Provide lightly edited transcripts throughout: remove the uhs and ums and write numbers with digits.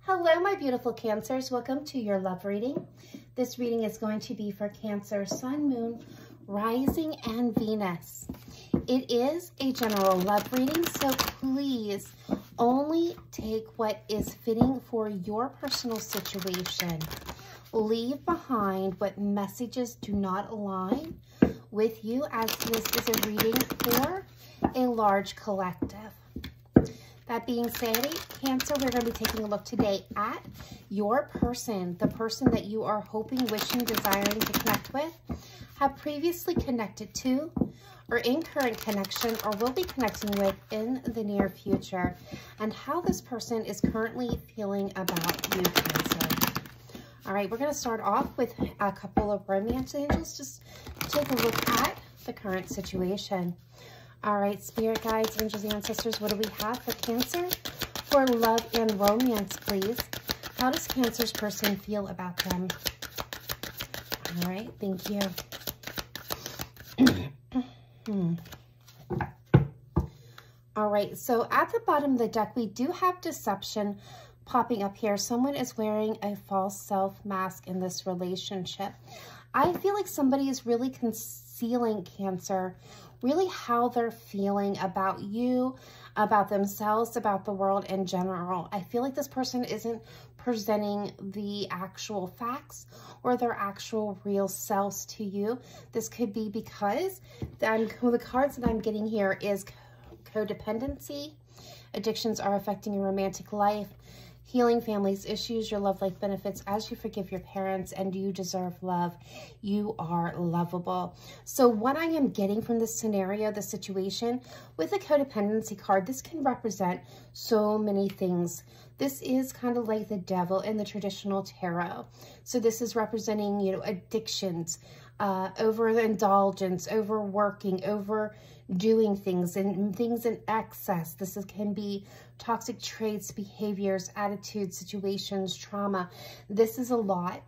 Hello, my beautiful Cancers. Welcome to your love reading. This reading is going to be for Cancer, Sun, Moon, Rising, and Venus. It is a general love reading, so please only take what is fitting for your personal situation. Leave behind what messages do not align with you, as this is a reading for a large collective. That being said, Cancer, we're going to be taking a look today at your person, the person that you are hoping, wishing, desiring to connect with, have previously connected to, or in current connection, or will be connecting with in the near future, and how this person is currently feeling about you, Cancer. All right, we're going to start off with a couple of romance angels. Just take a look at the current situation. All right, spirit guides, angels, ancestors, what do we have for Cancer? For love and romance, please. How does Cancer's person feel about them? All right, thank you. All right, so at the bottom of the deck, we do have deception popping up here. Someone is wearing a false self mask in this relationship. I feel like somebody is really concealing, Cancer, really how they're feeling about you, about themselves, about the world in general. I feel like this person isn't presenting the actual facts or their actual real selves to you. This could be because the cards that I'm getting here is codependency, addictions are affecting your romantic life, healing families, issues, your love life benefits as you forgive your parents, and you deserve love. You are lovable. So what I am getting from this scenario, the situation with the codependency card, this can represent so many things. This is kind of like the devil in the traditional tarot. So this is representing, you know, addictions, overindulgence, overworking, overdoing things, and things in excess. This can be toxic traits, behaviors, attitudes, situations, trauma. This is a lot.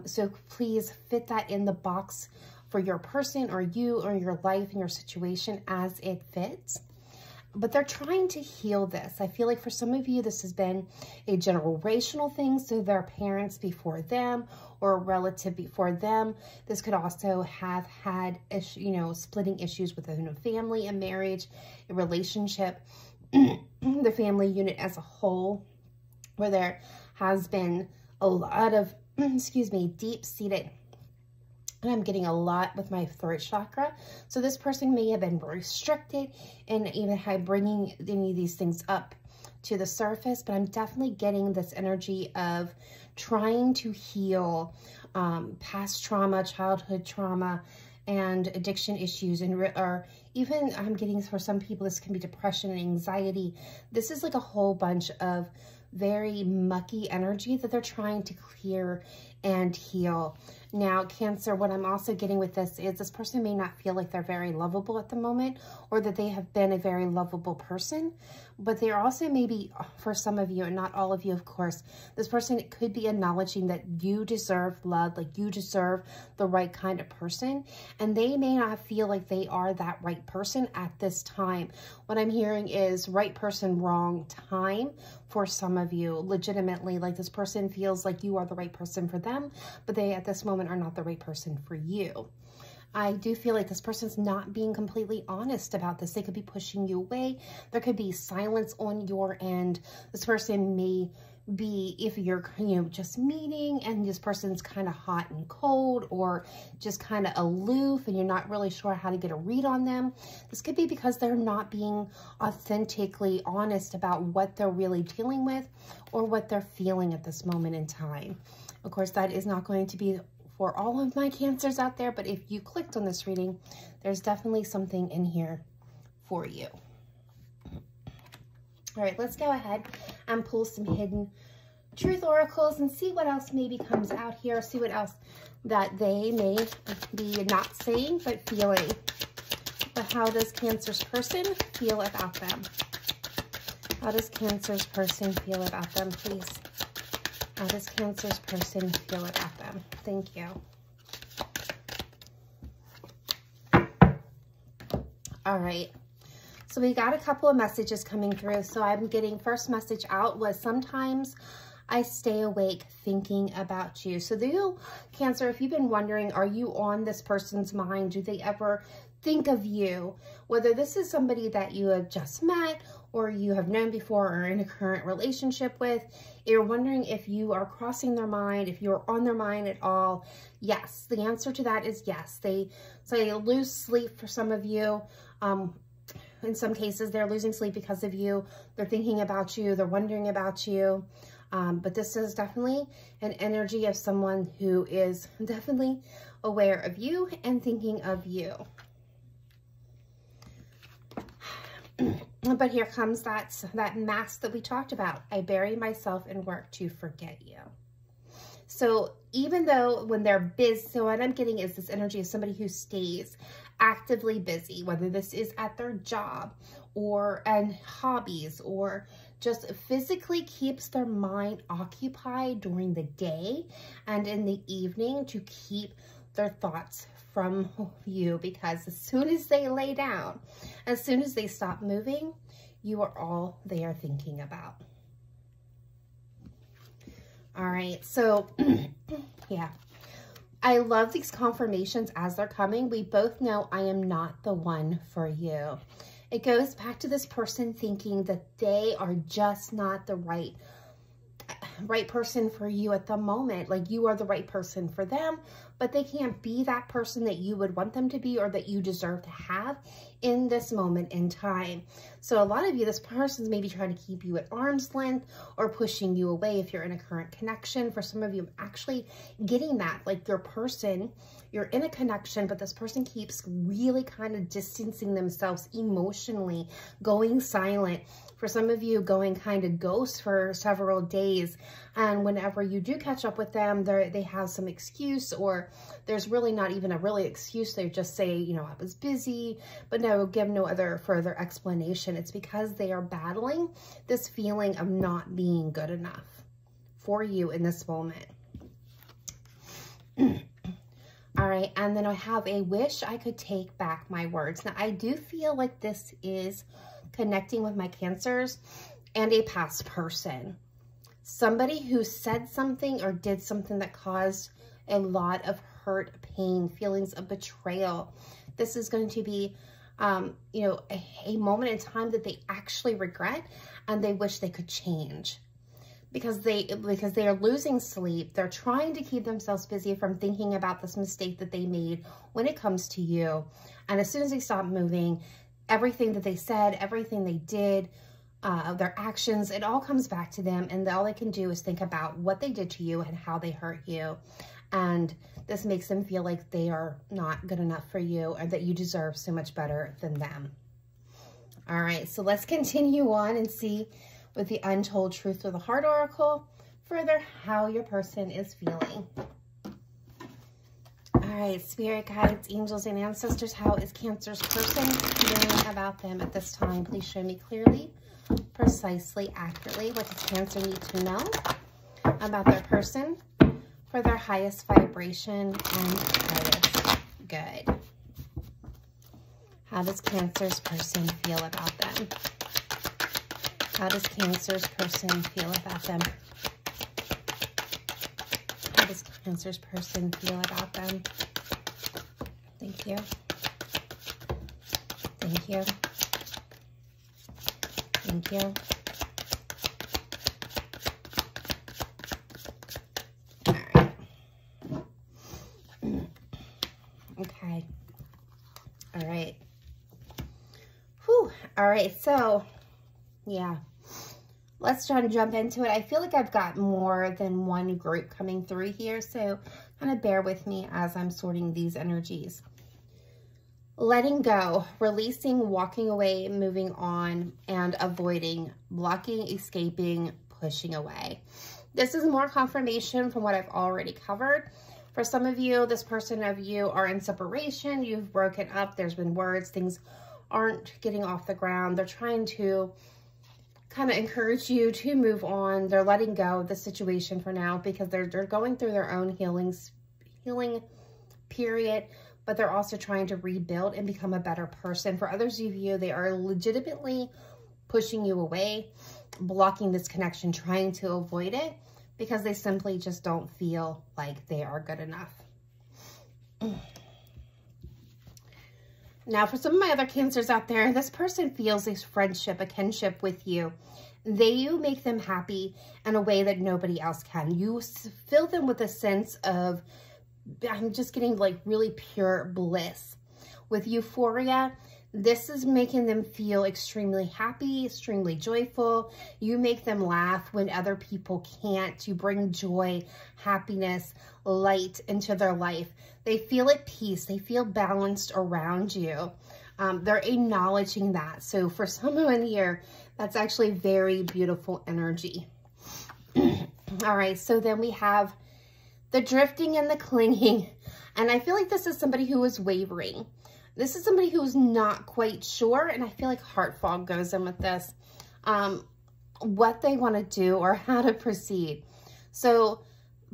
So please fit that in the box for your person or you or your life and your situation as it fits. But they're trying to heal this. I feel like for some of you, this has been a generational thing. So their parents before them or a relative before them. This could also have had, you know, splitting issues within a family, a marriage, a relationship, the family unit as a whole, where there has been a lot of, excuse me, deep-seated, and I'm getting a lot with my throat chakra. So this person may have been restricted and even had bringing any of these things up to the surface, but I'm definitely getting this energy of trying to heal past trauma, childhood trauma, and addiction issues, and or even I'm getting, for some people, this can be depression and anxiety. This is like a whole bunch of very mucky energy that they're trying to clear and heal. Now, Cancer, what I'm also getting with this is this person may not feel like they're very lovable at the moment, or that they have been a very lovable person, but they're also maybe, for some of you, and not all of you, of course, this person could be acknowledging that you deserve love, like you deserve the right kind of person, and they may not feel like they are that right person at this time. What I'm hearing is right person, wrong time for some of you. Legitimately, like this person feels like you are the right person for them, but they at this moment are not the right person for you. I do feel like this person's not being completely honest about this. They could be pushing you away. There could be silence on your end. This person may be, if you're, you know, just meeting and this person's kind of hot and cold, or just kind of aloof and you're not really sure how to get a read on them. This could be because they're not being authentically honest about what they're really dealing with or what they're feeling at this moment in time. Of course, that is not going to be for all of my Cancers out there, but if you clicked on this reading, there's definitely something in here for you. All right, let's go ahead and pull some hidden truth oracles and see what else maybe comes out here, see what else that they may be not saying but feeling. But how does Cancer's person feel about them? How does Cancer's person feel about them, please? How does Cancer's person feel about them? Thank you. All right. So we got a couple of messages coming through. So I'm getting, first message out was sometimes I stay awake thinking about you. So you, Cancer, if you've been wondering, are you on this person's mind? Do they ever think of you? Whether this is somebody that you have just met or you have known before or in a current relationship with, you're wondering if you are crossing their mind, if you're on their mind at all. Yes, the answer to that is yes. They lose sleep for some of you. In some cases, they're losing sleep because of you. They're thinking about you. They're wondering about you. But this is definitely an energy of someone who is definitely aware of you and thinking of you. But here comes that mask that we talked about. I bury myself in work to forget you. So even though when they're busy, so what I'm getting is this energy of somebody who stays actively busy, whether this is at their job or and hobbies or just physically keeps their mind occupied during the day and in the evening to keep their thoughts from you, because as soon as they lay down, as soon as they stop moving, you are all they are thinking about. All right, so yeah, I love these confirmations as they're coming. We both know I am not the one for you. It goes back to this person thinking that they are just not the right person for you at the moment. Like you are the right person for them, but they can't be that person that you would want them to be or that you deserve to have in this moment in time. So a lot of you, this person's maybe trying to keep you at arm's length or pushing you away if you're in a current connection. For some of you, I'm actually getting that, like your person, you're in a connection, but this person keeps really kind of distancing themselves emotionally, going silent. For some of you, going kind of ghost for several days. And whenever you do catch up with them, they have some excuse, or there's really not even a really excuse. They just say, you know, I was busy, but no, give no other further explanation. It's because they are battling this feeling of not being good enough for you in this moment. All right, and then I have a wish I could take back my words. Now, I do feel like this is connecting with my Cancers and a past person. Somebody who said something or did something that caused a lot of hurt, pain, feelings of betrayal. This is going to be, you know, a moment in time that they actually regret and they wish they could change. Because they are losing sleep. They're trying to keep themselves busy from thinking about this mistake that they made when it comes to you. And as soon as they stop moving, everything that they said, everything they did, their actions, it all comes back to them. And all they can do is think about what they did to you and how they hurt you. And this makes them feel like they are not good enough for you or that you deserve so much better than them. All right, so let's continue on and see with the Untold Truth of the Heart Oracle further how your person is feeling. All right, spirit guides, angels, and ancestors, how is Cancer's person feeling about them at this time? Please show me clearly, precisely, accurately. What does Cancer need to know about their person for their highest vibration and highest good? How does Cancer's person feel about them? How does Cancer's person feel about them? How does Cancer's person feel about them? Thank you. Thank you. Thank you. All right. Okay. All right. Whew. All right. So, yeah. Let's try to jump into it. I feel like I've got more than one group coming through here, so kind of bear with me as I'm sorting these energies. Letting go, releasing, walking away, moving on, and avoiding, blocking, escaping, pushing away. This is more confirmation from what I've already covered. For some of you, this person of you are in separation. You've broken up. There's been words. Things aren't getting off the ground. They're trying to kind of encourage you to move on. They're letting go of the situation for now because they're going through their own healing period, but they're also trying to rebuild and become a better person. For others of you, they are legitimately pushing you away, blocking this connection, trying to avoid it. because they simply just don't feel like they are good enough. Now, for some of my other Cancers out there, this person feels a friendship, a kinship with you. You make them happy in a way that nobody else can. You fill them with a sense of, I'm just getting like really pure bliss. With euphoria, this is making them feel extremely happy, extremely joyful. You make them laugh when other people can't. You bring joy, happiness, light into their life. They feel at peace. They feel balanced around you. They're acknowledging that. So for someone here, that's actually very beautiful energy. All right, so then we have the drifting and the clinging. And I feel like this is somebody who is wavering. This is somebody who's not quite sure, and I feel like heart fog goes in with this, what they want to do or how to proceed. So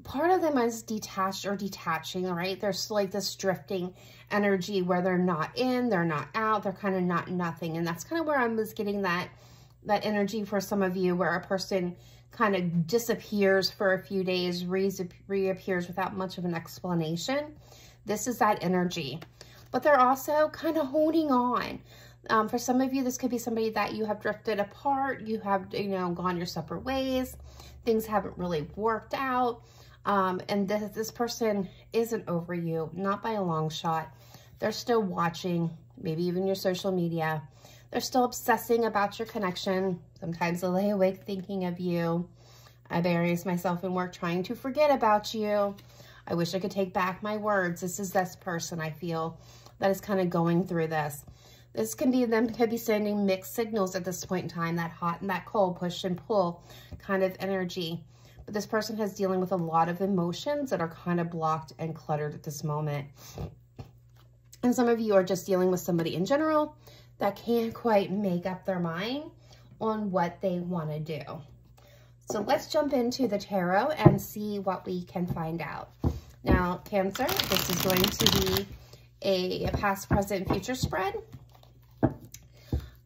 part of them is detached or detaching, all right? There's like this drifting energy where they're not in, they're not out, they're kind of not nothing. And that's kind of where I was getting that energy for some of you, where a person kind of disappears for a few days, reappears without much of an explanation. This is that energy. But they're also kind of holding on. For some of you, this could be somebody that you have drifted apart. You have, gone your separate ways. Things haven't really worked out. And this person isn't over you, not by a long shot. They're still watching, maybe even your social media. They're still obsessing about your connection. Sometimes they lay awake thinking of you. I bury myself in work trying to forget about you. I wish I could take back my words. This is this person, I feel, that is kind of going through this. This can be them, could be sending mixed signals at this point in time, that hot and that cold, push and pull kind of energy. But this person is dealing with a lot of emotions that are kind of blocked and cluttered at this moment. And some of you are just dealing with somebody in general that can't quite make up their mind on what they want to do. So let's jump into the tarot and see what we can find out. Now, Cancer, this is going to be a past, present, future spread.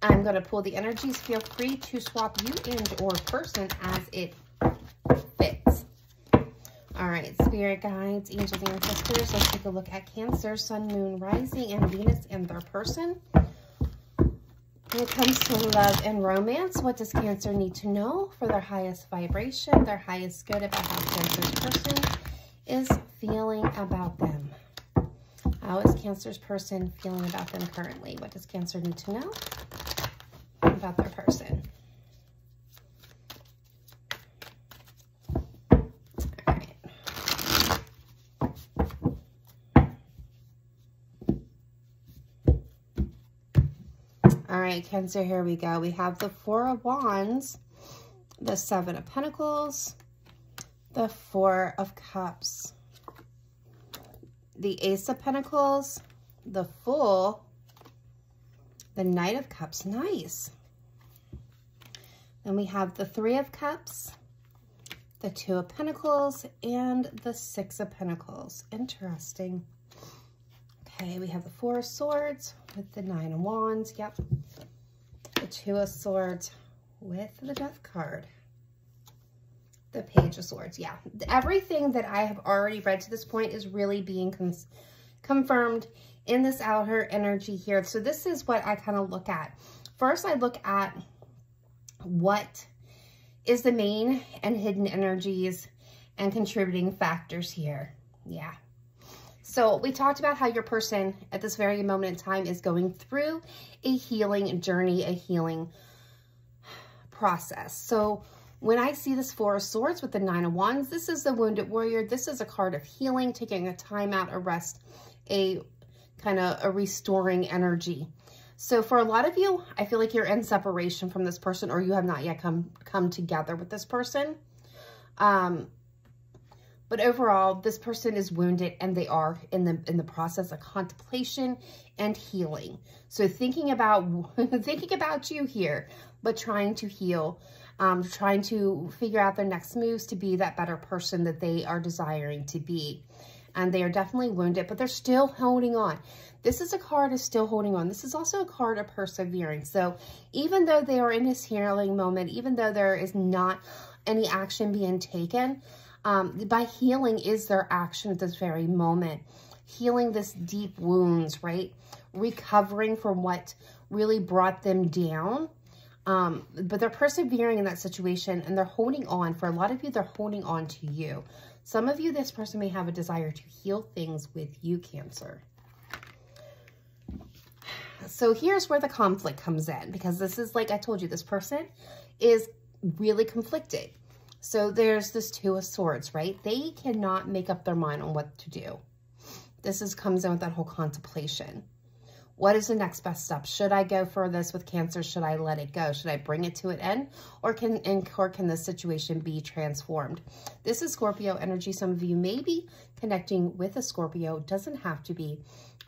I'm going to pull the energies. Feel free to swap you and or person as it fits. All right, spirit guides, angels, and ancestors. Let's take a look at Cancer, Sun, Moon, Rising, and Venus and their person. When it comes to love and romance, what does Cancer need to know for their highest vibration, their highest good about how Cancer's person is feeling about them? How is Cancer's person feeling about them currently? What does Cancer need to know about their person? All right. All right, Cancer, here we go. We have the Four of Wands, the Seven of Pentacles, the Four of Cups, the Ace of Pentacles, the Fool, the Knight of Cups. Nice. Then we have the Three of Cups, the Two of Pentacles, and the Six of Pentacles. Interesting. Okay, we have the Four of Swords with the Nine of Wands. Yep. The Two of Swords with the Death card. The Page of Swords. Yeah. Everything that I have already read to this point is really being confirmed in this outer energy here. So this is what I kind of look at. First, I look at what is the main and hidden energies and contributing factors here. Yeah. So we talked about how your person at this very moment in time is going through a healing journey, a healing process. So when I see this Four of Swords with the Nine of Wands, this is the Wounded Warrior. This is a card of healing, taking a time out, a rest, a kind of a restoring energy. So for a lot of you, I feel like you're in separation from this person, or you have not yet come together with this person. But overall, this person is wounded, and they are in the process of contemplation and healing. So thinking about you here, but trying to heal, trying to figure out their next moves to be that better person that they are desiring to be. And they are definitely wounded, but they're still holding on. This is a card of still holding on. This is also a card of persevering. So even though they are in this healing moment, even though there is not any action being taken. By healing is their action at this very moment. Healing this deep wounds, right? Recovering from what really brought them down. But they're persevering in that situation, and they're holding on. For a lot of you, they're holding on to you. Some of you, this person may have a desire to heal things with you, Cancer. So here's where the conflict comes in, because this is, like I told you, this person is really conflicted. So there's this Two of Swords, right? They cannot make up their mind on what to do. This comes in with that whole contemplation. What is the next best step? Should I go for this with Cancer? Should I let it go? Should I bring it to an end? Or can this situation be transformed? This is Scorpio energy. Some of you may be connecting with a Scorpio. Doesn't have to be.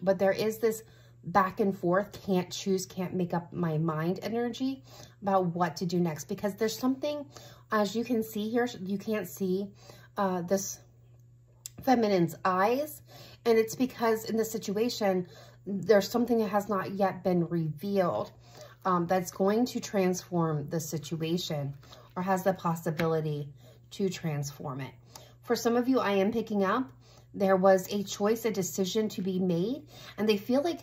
But there is this back and forth, can't choose, can't make up my mind energy about what to do next. Because there's something, as you can see here, you can't see this feminine's eyes. And it's because in this situation, there's something that has not yet been revealed that's going to transform the situation, or has the possibility to transform it. For some of you, I am picking up, there was a choice, a decision to be made, and they feel like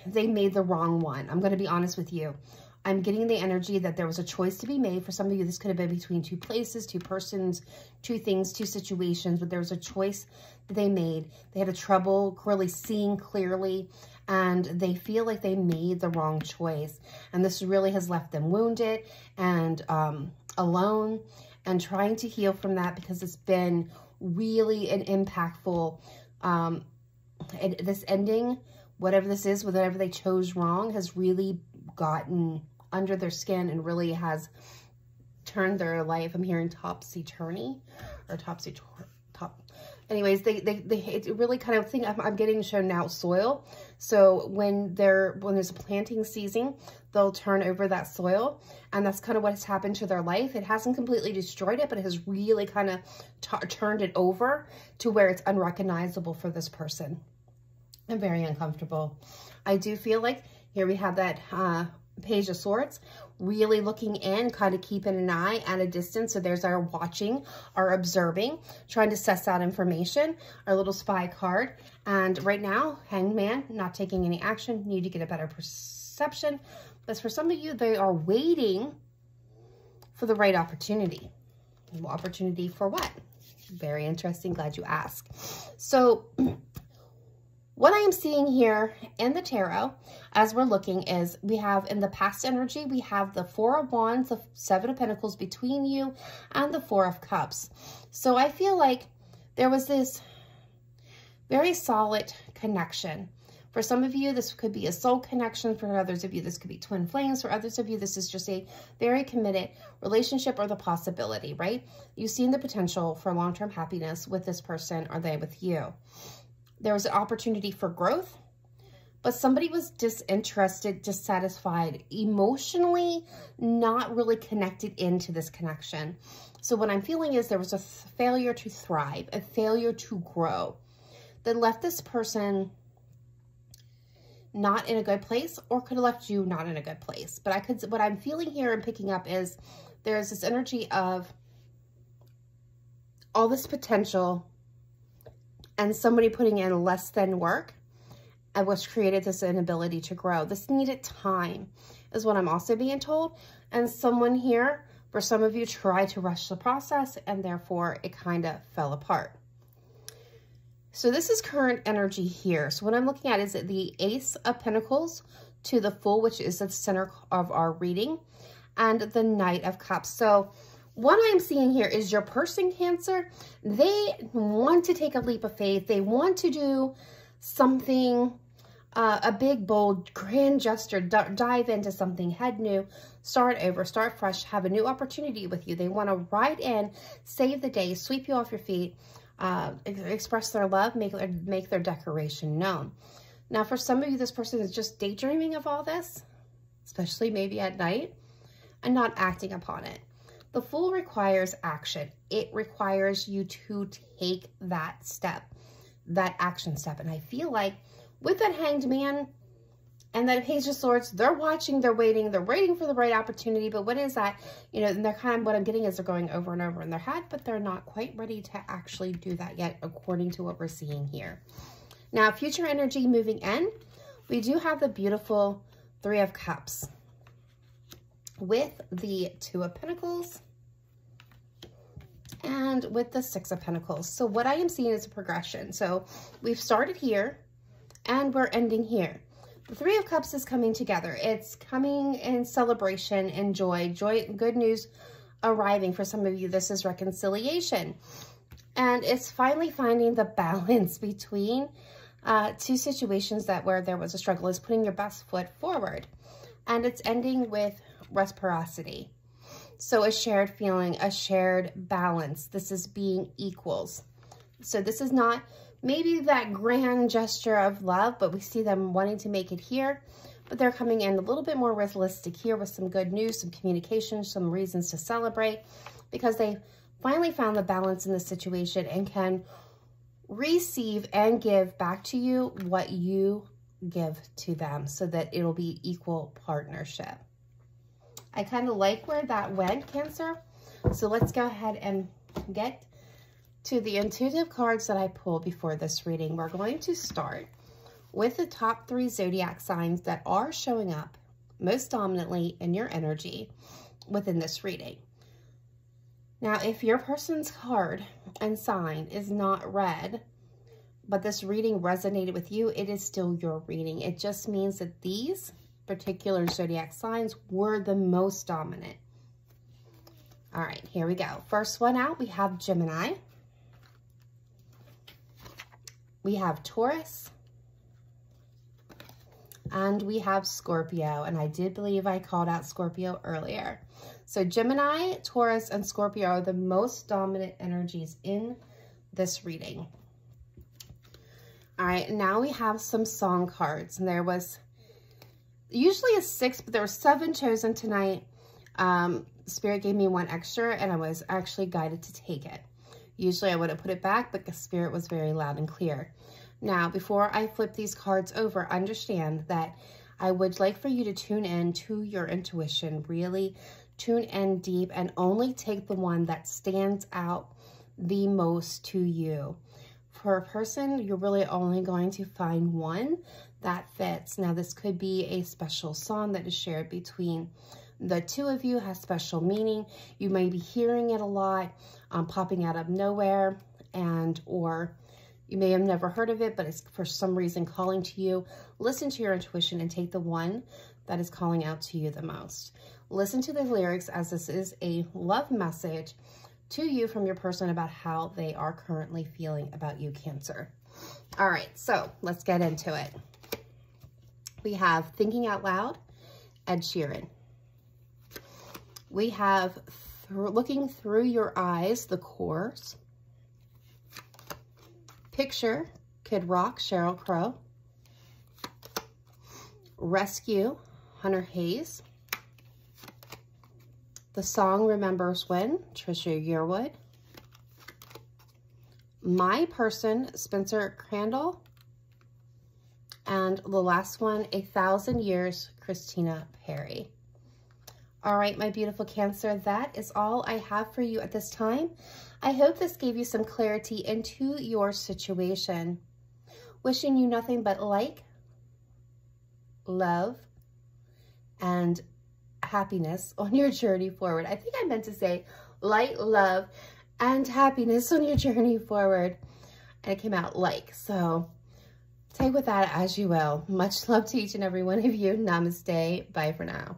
they made the wrong one. I'm going to be honest with you. I'm getting the energy that there was a choice to be made. For some of you, this could have been between two places, two persons, two things, two situations, but there was a choice that they made. They had a trouble really seeing clearly, and they feel like they made the wrong choice. And this really has left them wounded and alone, and trying to heal from that, because it's been really an impactful, this ending, whatever this is, whatever they chose wrong, has really gotten under their skin and really has turned their life. I'm hearing topsy-turvy or top. Anyways, it really kind of think I'm getting shown now soil. So when there's a planting season, they'll turn over that soil, and that's kind of what has happened to their life. It hasn't completely destroyed it, but it has really kind of turned it over to where it's unrecognizable for this person. I'm very uncomfortable. I do feel like here we have that Page of Swords, really looking in, kind of keeping an eye at a distance. So there's our watching, our observing, trying to suss out information, our little spy card. And right now, Hanged Man, not taking any action, need to get a better perception. But for some of you, they are waiting for the right opportunity. Opportunity for what? Very interesting. Glad you asked. So what I am seeing here in the tarot, as we're looking, is we have in the past energy, we have the Four of Wands, the Seven of Pentacles between you, and the Four of Cups. So I feel like there was this very solid connection. For some of you, this could be a soul connection. For others of you, this could be twin flames. For others of you, this is just a very committed relationship, or the possibility, right? You've seen the potential for long-term happiness with this person, or they with you. There was an opportunity for growth, but somebody was disinterested, dissatisfied, emotionally not really connected into this connection. So what I'm feeling is there was a failure to thrive, a failure to grow, that left this person not in a good place, or could have left you not in a good place. But what I'm feeling here and picking up is there's this energy of all this potential, and somebody putting in less than work, and which created this inability to grow. This needed time, is what I'm also being told. And someone here, for some of you, tried to rush the process, and therefore it kind of fell apart. So this is current energy here. So what I'm looking at is the Ace of Pentacles to the Fool, which is at the center of our reading, and the Knight of Cups. So what I'm seeing here is your person, Cancer, they want to take a leap of faith. They want to do something, a big, bold, grand gesture, dive into something, head new, start over, start fresh, have a new opportunity with you. They want to ride in, save the day, sweep you off your feet, express their love, make their decoration known. Now, for some of you, this person is just daydreaming of all this, especially maybe at night, and not acting upon it. The Fool requires action. It requires you to take that step, that action step. And I feel like with that Hanged Man, And then Page of Swords, they're watching, they're waiting for the right opportunity. But what is that? You know, and they're kind of, what I'm getting is they're going over and over in their head, but they're not quite ready to actually do that yet, according to what we're seeing here. Now, future energy moving in, we do have the beautiful Three of Cups with the Two of Pentacles and with the Six of Pentacles. So what I am seeing is a progression. So we've started here and we're ending here. The Three of Cups is coming together. It's coming in celebration and joy, good news arriving. For some of you, this is reconciliation. And it's finally finding the balance between two situations where there was a struggle. Is putting your best foot forward. And it's ending with reciprocity. So a shared feeling, a shared balance. This is being equals. So this is not maybe that grand gesture of love, but we see them wanting to make it here. But they're coming in a little bit more realistic here with some good news, some communication, some reasons to celebrate, because they finally found the balance in the situation and can receive and give back to you what you give to them, so that it'll be equal partnership. I kind of like where that went, Cancer. So let's go ahead and get to the intuitive cards that I pulled before this reading. We're going to start with the top 3 zodiac signs that are showing up most dominantly in your energy within this reading. Now, if your person's card and sign is not red, but this reading resonated with you, it is still your reading. It just means that these particular zodiac signs were the most dominant. All right, here we go. First one out, we have Gemini. We have Taurus. And we have Scorpio. And I did believe I called out Scorpio earlier. So Gemini, Taurus, and Scorpio are the most dominant energies in this reading. All right, now we have some song cards. And there was usually a 6, but there were 7 chosen tonight. Spirit gave me 1 extra, and I was actually guided to take it. Usually I would have put it back, but the Spirit was very loud and clear. Now, before I flip these cards over, understand that I would like for you to tune in to your intuition, really tune in deep, and only take the one that stands out the most to you. For a person, you're really only going to find one that fits. Now, this could be a special song that is shared between the two of you, has special meaning. You may be hearing it a lot, popping out of nowhere, or you may have never heard of it, but it's for some reason calling to you. Listen to your intuition and take the one that is calling out to you the most. Listen to the lyrics, as this is a love message to you from your person about how they are currently feeling about you, Cancer. All right, so let's get into it. We have Thinking Out Loud, Ed Sheeran. We have Looking Through Your Eyes, The Course. Picture, Kid Rock, Sheryl Crow. Rescue, Hunter Hayes. The Song Remembers When, Trisha Yearwood. My Person, Spencer Crandall. And the last one, 1,000 Years, Christina Perri. All right, my beautiful Cancer, that is all I have for you at this time. I hope this gave you some clarity into your situation. Wishing you nothing but light, love, and happiness on your journey forward. I think I meant to say light, love, and happiness on your journey forward. And it came out like, so take with that as you will. Much love to each and every one of you. Namaste. Bye for now.